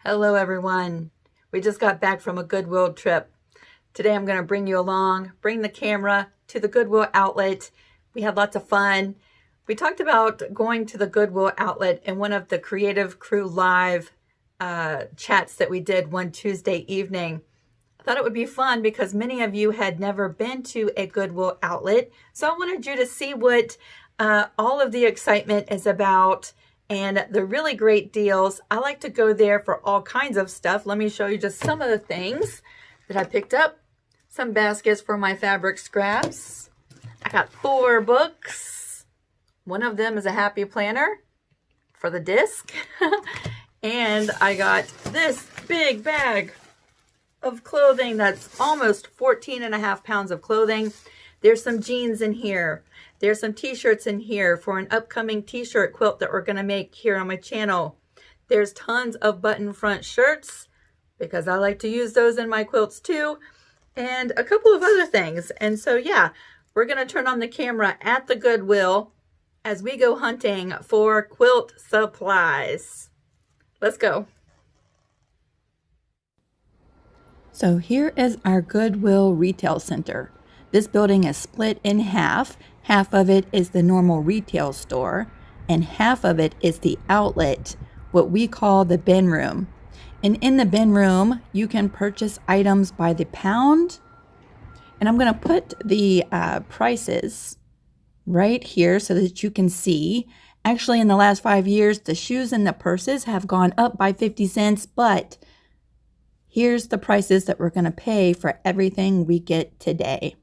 Hello everyone. We just got back from a Goodwill trip. Today I'm going to bring you along, bring the camera to the Goodwill outlet. We had lots of fun. We talked about going to the Goodwill outlet in one of the Creative Crew Live chats that we did one Tuesday evening. I thought it would be fun because many of you had never been to a Goodwill outlet. So I wanted you to see what all of the excitement is about and the really great deals. I like to go there for all kinds of stuff. Let me show you just some of the things that I picked up. Some baskets for my fabric scraps. I got 4 books. One of them is a happy planner for the disc. And I got this big bag of clothing that's almost 14.5 pounds of clothing. There's some jeans in here. There's some t-shirts in here for an upcoming t-shirt quilt that we're going to make here on my channel. There's tons of button front shirts because I like to use those in my quilts too. And a couple of other things. And so yeah, we're going to turn on the camera at the Goodwill as we go hunting for quilt supplies. Let's go. So here is our Goodwill retail center. This building is split in half. Half of it is the normal retail store, and half of it is the outlet, what we call the bin room. And in the bin room, you can purchase items by the pound. And I'm going to put the prices right here so that you can see. Actually, in the last 5 years, the shoes and the purses have gone up by 50 cents, but here's the prices that we're going to pay for everything we get today.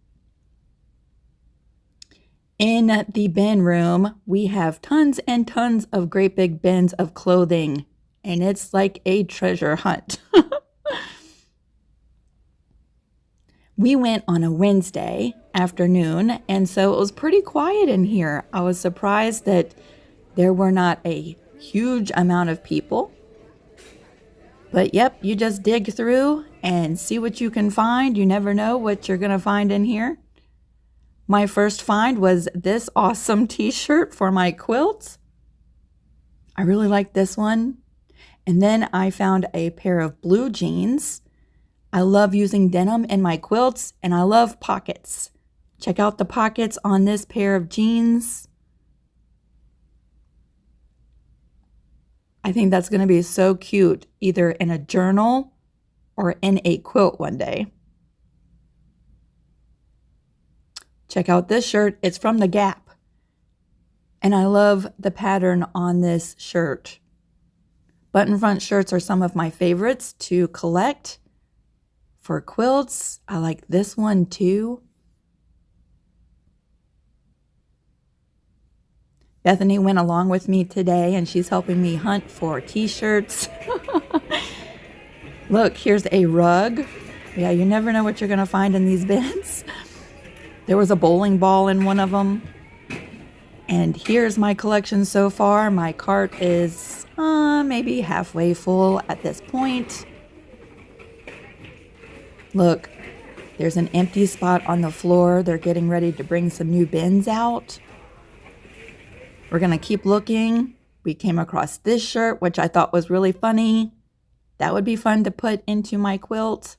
In the bin room, we have tons and tons of great big bins of clothing, and it's like a treasure hunt. We went on a Wednesday afternoon, and so it was pretty quiet in here. I was surprised that there were not a huge amount of people. But yep, you just dig through and see what you can find. You never know what you're going to find in here. My first find was this awesome t-shirt for my quilts. I really like this one. And then I found a pair of blue jeans. I love using denim in my quilts, and I love pockets. Check out the pockets on this pair of jeans. I think that's going to be so cute, either in a journal or in a quilt one day. Check out this shirt. It's from the Gap. And I love the pattern on this shirt. Button front shirts are some of my favorites to collect. For quilts, I like this one too. Bethany went along with me today and she's helping me hunt for t-shirts. Look, here's a rug. Yeah, you never know what you're going to find in these bins. There was a bowling ball in one of them. And here's my collection so far. My cart is maybe halfway full at this point. Look, there's an empty spot on the floor. They're getting ready to bring some new bins out. We're going to keep looking. We came across this shirt, which I thought was really funny. That would be fun to put into my quilt.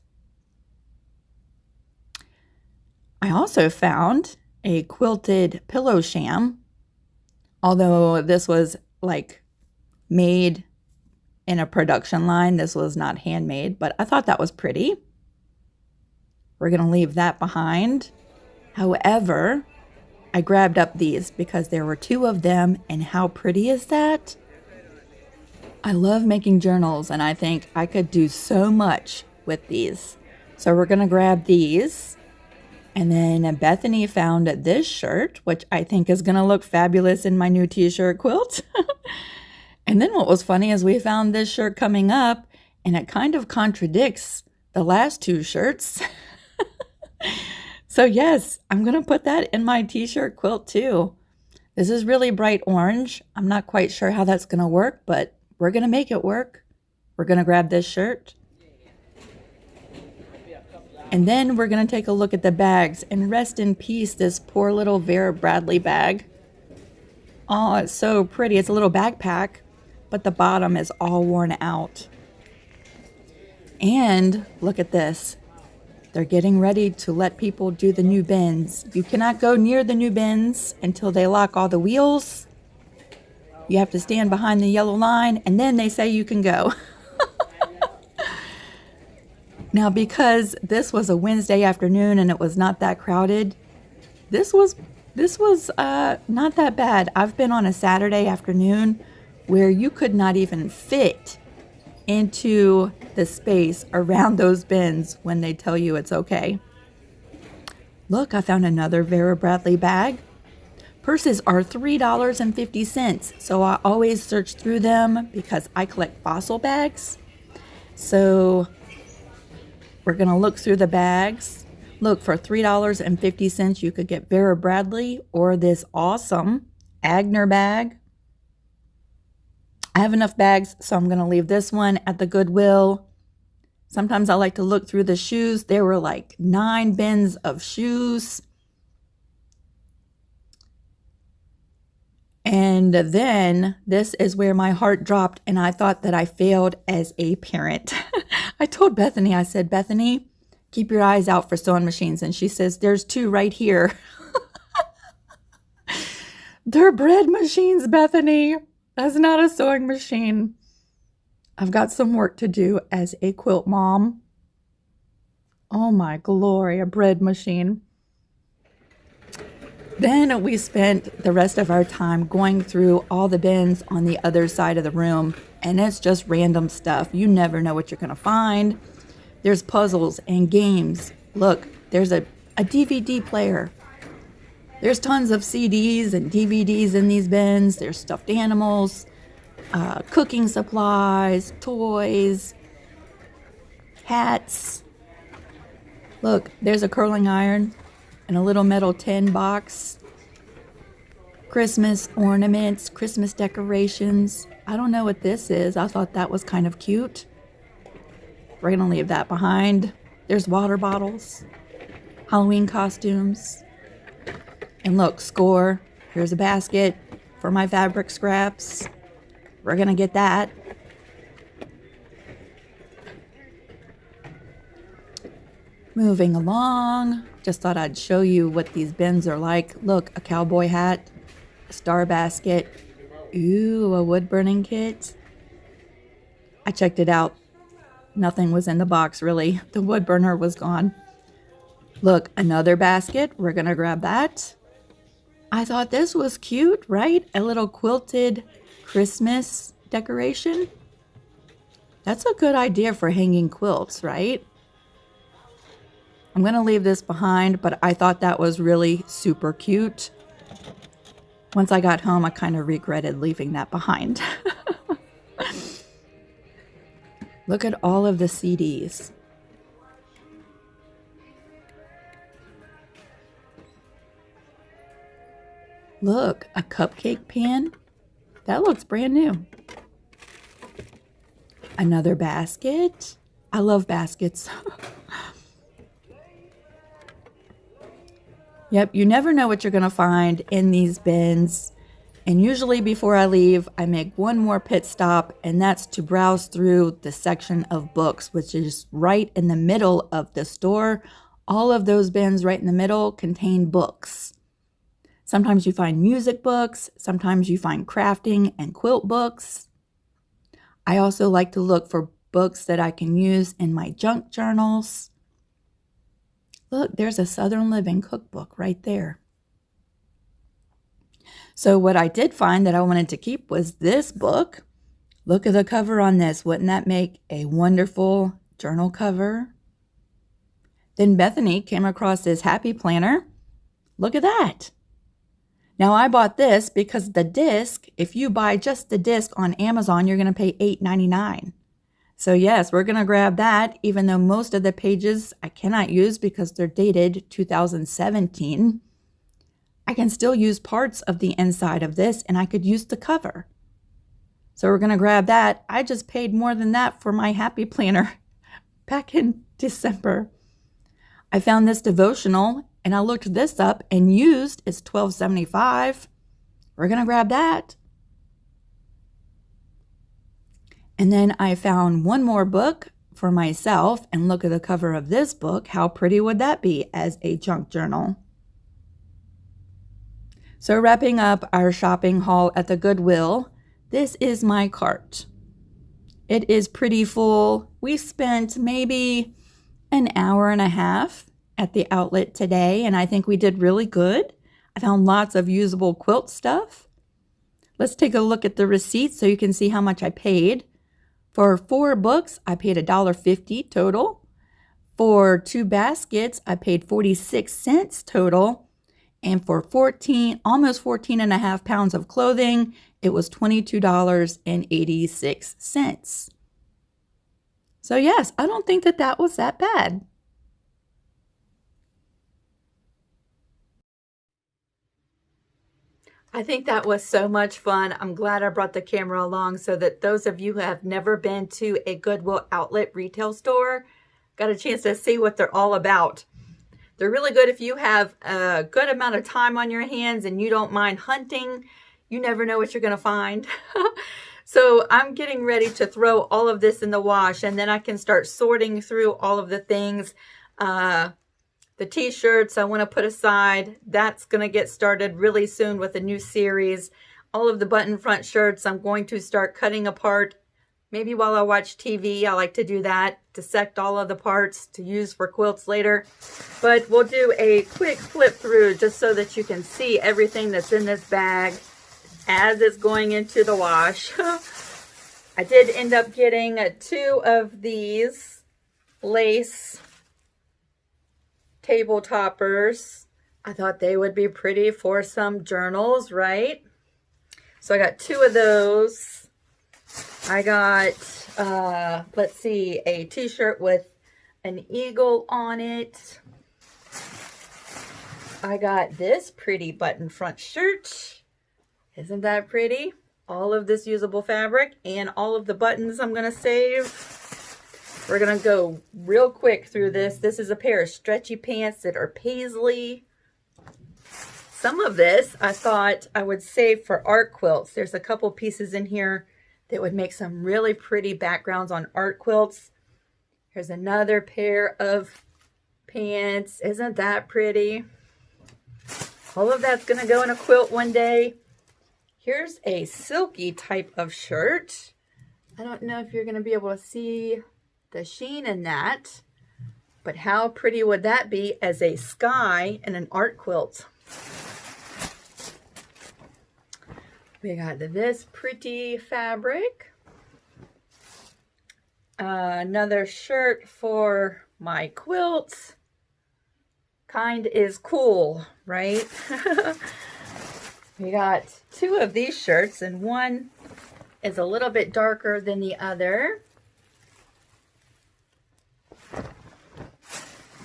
I also found a quilted pillow sham, although this was like made in a production line. This was not handmade, but I thought that was pretty. We're going to leave that behind. However, I grabbed up these because there were 2 of them, and how pretty is that? I love making journals, and I think I could do so much with these. So we're going to grab these. And then Bethany found this shirt, which I think is going to look fabulous in my new t-shirt quilt. And then what was funny is we found this shirt coming up, and it kind of contradicts the last 2 shirts. So yes, I'm going to put that in my t-shirt quilt too. This is really bright orange. I'm not quite sure how that's going to work, but we're going to make it work. We're going to grab this shirt. And then we're going to take a look at the bags, and rest in peace, this poor little Vera Bradley bag. Oh, it's so pretty. It's a little backpack, but the bottom is all worn out. And look at this. They're getting ready to let people do the new bins. You cannot go near the new bins until they lock all the wheels. You have to stand behind the yellow line, and then they say you can go. Now, because this was a Wednesday afternoon and it was not that crowded, this was not that bad. I've been on a Saturday afternoon where you could not even fit into the space around those bins when they tell you it's okay. Look, I found another Vera Bradley bag. Purses are $3.50, so I always search through them because I collect fossil bags. So we're going to look through the bags. Look, for $3.50, you could get Vera Bradley or this awesome Agner bag. I have enough bags, so I'm going to leave this one at the Goodwill. Sometimes I like to look through the shoes. There were like 9 bins of shoes. And then this is where my heart dropped and I thought that I failed as a parent. I told Bethany, I said, Bethany, keep your eyes out for sewing machines. And she says, there's 2 right here. They're bread machines, Bethany. That's not a sewing machine. I've got some work to do as a quilt mom. Oh my glory, a bread machine. Then we spent the rest of our time going through all the bins on the other side of the room, and it's just random stuff. You never know what you're going to find. There's puzzles and games. Look, there's a DVD player. There's tons of CDs and DVDs in these bins. There's stuffed animals, cooking supplies, toys, hats. Look, there's a curling iron and a little metal tin box. Christmas ornaments, Christmas decorations. I don't know what this is. I thought that was kind of cute. We're going to leave that behind. There's water bottles, Halloween costumes. And look, score. Here's a basket for my fabric scraps. We're going to get that. Moving along. Just thought I'd show you what these bins are like. Look, a cowboy hat, a star basket. Ooh, a wood burning kit. I checked it out. Nothing was in the box, really. The wood burner was gone. Look, another basket. We're going to grab that. I thought this was cute, right? A little quilted Christmas decoration. That's a good idea for hanging quilts, right? I'm going to leave this behind, but I thought that was really super cute. Once I got home, I kind of regretted leaving that behind. Look at all of the CDs. Look, a cupcake pan. That looks brand new. Another basket. I love baskets. Yep, you never know what you're going to find in these bins. And usually before I leave, I make one more pit stop, and that's to browse through the section of books, which is right in the middle of the store. All of those bins right in the middle contain books. Sometimes you find music books. Sometimes you find crafting and quilt books. I also like to look for books that I can use in my junk journals. Look, there's a Southern Living cookbook right there. So what I did find that I wanted to keep was this book. Look at the cover on this. Wouldn't that make a wonderful journal cover? Then Bethany came across this Happy Planner. Look at that. Now I bought this because the disc, if you buy just the disc on Amazon, you're going to pay $8.99. So yes, we're going to grab that, even though most of the pages I cannot use because they're dated 2017. I can still use parts of the inside of this, and I could use the cover. So we're going to grab that. I just paid more than that for my Happy Planner back in December. I found this devotional, and I looked this up, and used is $12.75. We're going to grab that. And then I found one more book for myself and look at the cover of this book. How pretty would that be as a junk journal? So wrapping up our shopping haul at the Goodwill, this is my cart. It is pretty full. We spent maybe an hour and a half at the outlet today, and I think we did really good. I found lots of usable quilt stuff. Let's take a look at the receipts so you can see how much I paid. For 4 books, I paid $1.50 total. For 2 baskets, I paid 46 cents total. And for almost 14 and a half pounds of clothing, it was $22.86. So yes, I don't think that was that bad. I think that was so much fun. I'm glad I brought the camera along so that those of you who have never been to a Goodwill outlet retail store got a chance to see what they're all about. They're really good if you have a good amount of time on your hands and you don't mind hunting. You never know what you're going to find. So I'm getting ready to throw all of this in the wash, and then I can start sorting through all of the things. The t-shirts I want to put aside. That's going to get started really soon with a new series. All of the button front shirts I'm going to start cutting apart. Maybe while I watch TV, I like to do that, dissect all of the parts to use for quilts later. But we'll do a quick flip through just so that you can see everything that's in this bag as it's going into the wash. I did end up getting 2 of these lace table toppers. I thought they would be pretty for some journals, right? So I got 2 of those. I got, let's see, a t-shirt with an eagle on it. I got this pretty button front shirt. Isn't that pretty? All of this usable fabric and all of the buttons I'm going to save. We're going to go real quick through this. This is a pair of stretchy pants that are paisley. Some of this I thought I would save for art quilts. There's a couple pieces in here that would make some really pretty backgrounds on art quilts. Here's another pair of pants. Isn't that pretty? All of that's going to go in a quilt one day. Here's a silky type of shirt. I don't know if you're going to be able to see the sheen in that, but how pretty would that be as a sky in an art quilt? We got this pretty fabric. Another shirt for my quilts. Kind is cool, right? We got 2 of these shirts, and one is a little bit darker than the other.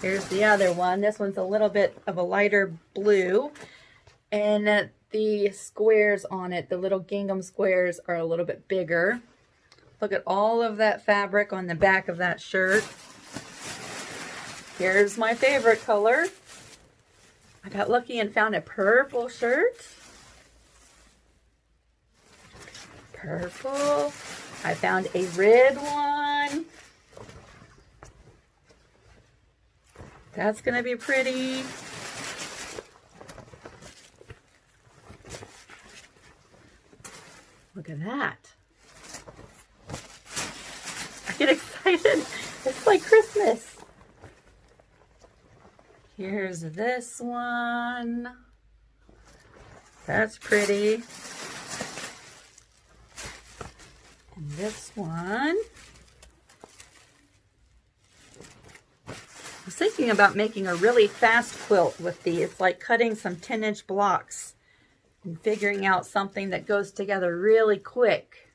Here's the other one. This one's a little bit of a lighter blue. And the squares on it, the little gingham squares, are a little bit bigger. Look at all of that fabric on the back of that shirt. Here's my favorite color. I got lucky and found a purple shirt. Purple. I found a red one. That's going to be pretty. Look at that. I get excited. It's like Christmas. Here's this one. That's pretty. And this one. I was thinking about making a really fast quilt with these. It's like cutting some 10-inch blocks and figuring out something that goes together really quick.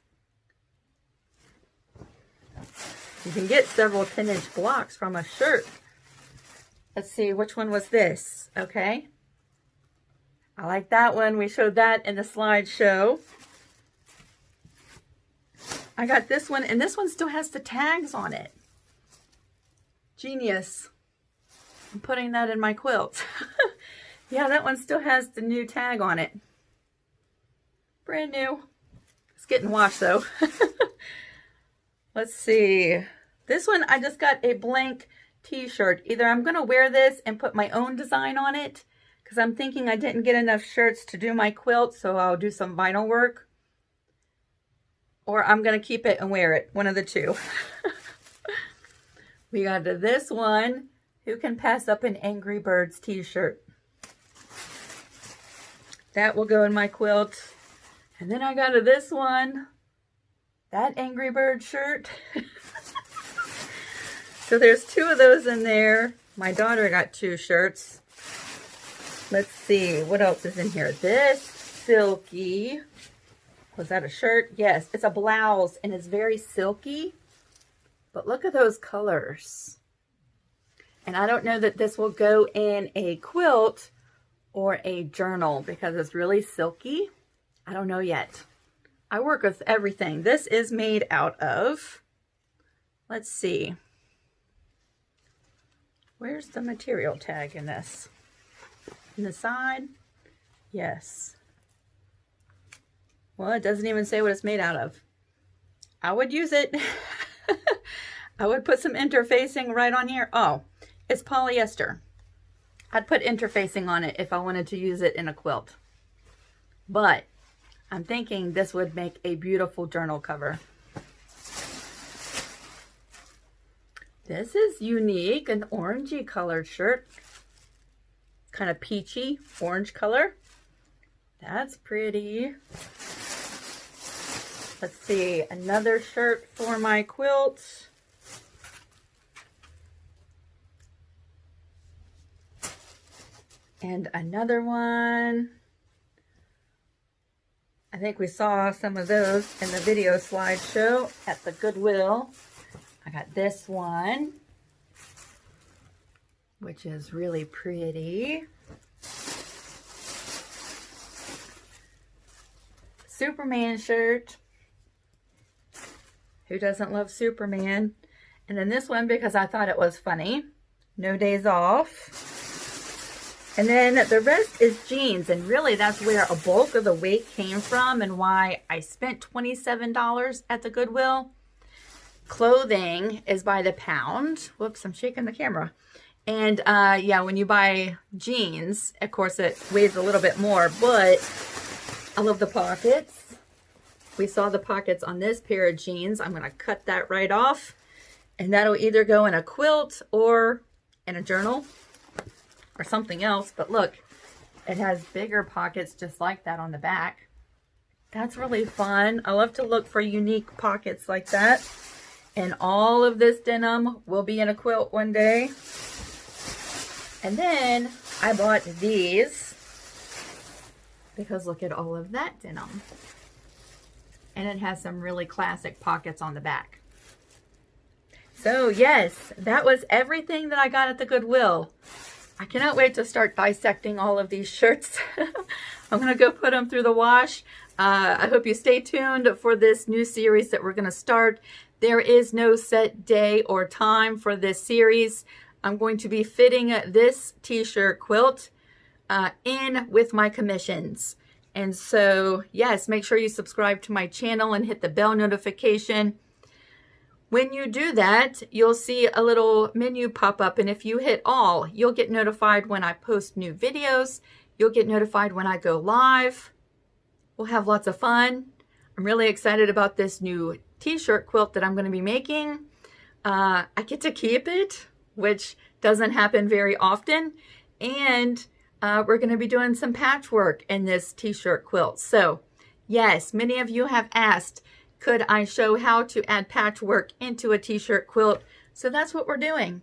You can get several 10-inch blocks from a shirt. Let's see, which one was this? Okay. I like that one. We showed that in the slideshow. I got this one, and this one still has the tags on it. Genius. I'm putting that in my quilt. Yeah, that one still has the new tag on it. Brand new. It's getting washed though. Let's see. This one, I just got a blank t-shirt. Either I'm going to wear this and put my own design on it, because I'm thinking I didn't get enough shirts to do my quilt, so I'll do some vinyl work. Or I'm going to keep it and wear it. One of the two. We got this one. Who can pass up an Angry Birds t-shirt? That will go in my quilt. And then I got this one. That Angry Bird shirt. So there's two of those in there. My daughter got two shirts. Let's see, what else is in here? This silky. Was that a shirt? Yes, it's a blouse and it's very silky. But look at those colors. And I don't know that this will go in a quilt or a journal because it's really silky. I don't know yet. I work with everything. This is made out of, let's see. Where's the material tag in this? In the side? Yes. Well, it doesn't even say what it's made out of. I would use it. I would put some interfacing right on here. Oh, it's polyester. I'd put interfacing on it if I wanted to use it in a quilt. But I'm thinking this would make a beautiful journal cover. This is unique, an orangey colored shirt. Kind of peachy orange color. That's pretty. Let's see, another shirt for my quilt. And another one. I think we saw some of those in the video slideshow at the Goodwill. I got this one, which is really pretty. Superman shirt. Who doesn't love Superman? And then this one because I thought it was funny. No days off. And then the rest is jeans, and really that's where a bulk of the weight came from and why I spent $27 at the Goodwill. Clothing is by the pound. Whoops, I'm shaking the camera. And yeah, when you buy jeans, of course it weighs a little bit more, but I love the pockets. We saw the pockets on this pair of jeans. I'm gonna cut that right off, and that'll either go in a quilt or in a journal or something else. But look, it has bigger pockets just like that on the back. That's really fun. I love to look for unique pockets like that. And all of this denim will be in a quilt one day. And then I bought these because look at all of that denim. And it has some really classic pockets on the back. So yes, that was everything that I got at the Goodwill. I cannot wait to start dissecting all of these shirts. I'm going to go put them through the wash. I hope you stay tuned for this new series that we're going to start. There is no set day or time for this series. I'm going to be fitting this t-shirt quilt in with my commissions. And so, yes, make sure you subscribe to my channel and hit the bell notification. When you do that, you'll see a little menu pop up, and if you hit all, you'll get notified when I post new videos. You'll get notified when I go live. We'll have lots of fun. I'm really excited about this new t-shirt quilt that I'm going to be making. I get to keep it, which doesn't happen very often. And we're going to be doing some patchwork in this t-shirt quilt. So yes, many of you have asked, could I show how to add patchwork into a t-shirt quilt? So that's what we're doing.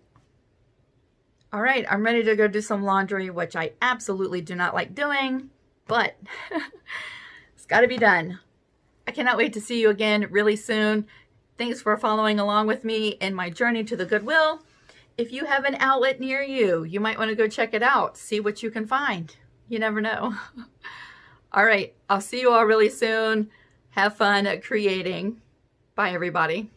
All right, I'm ready to go do some laundry, which I absolutely do not like doing, but it's got to be done. I cannot wait to see you again really soon. Thanks for following along with me in my journey to the Goodwill. If you have an outlet near you, you might want to go check it out, see what you can find. You never know. All right, I'll see you all really soon. Have fun creating. Bye, everybody.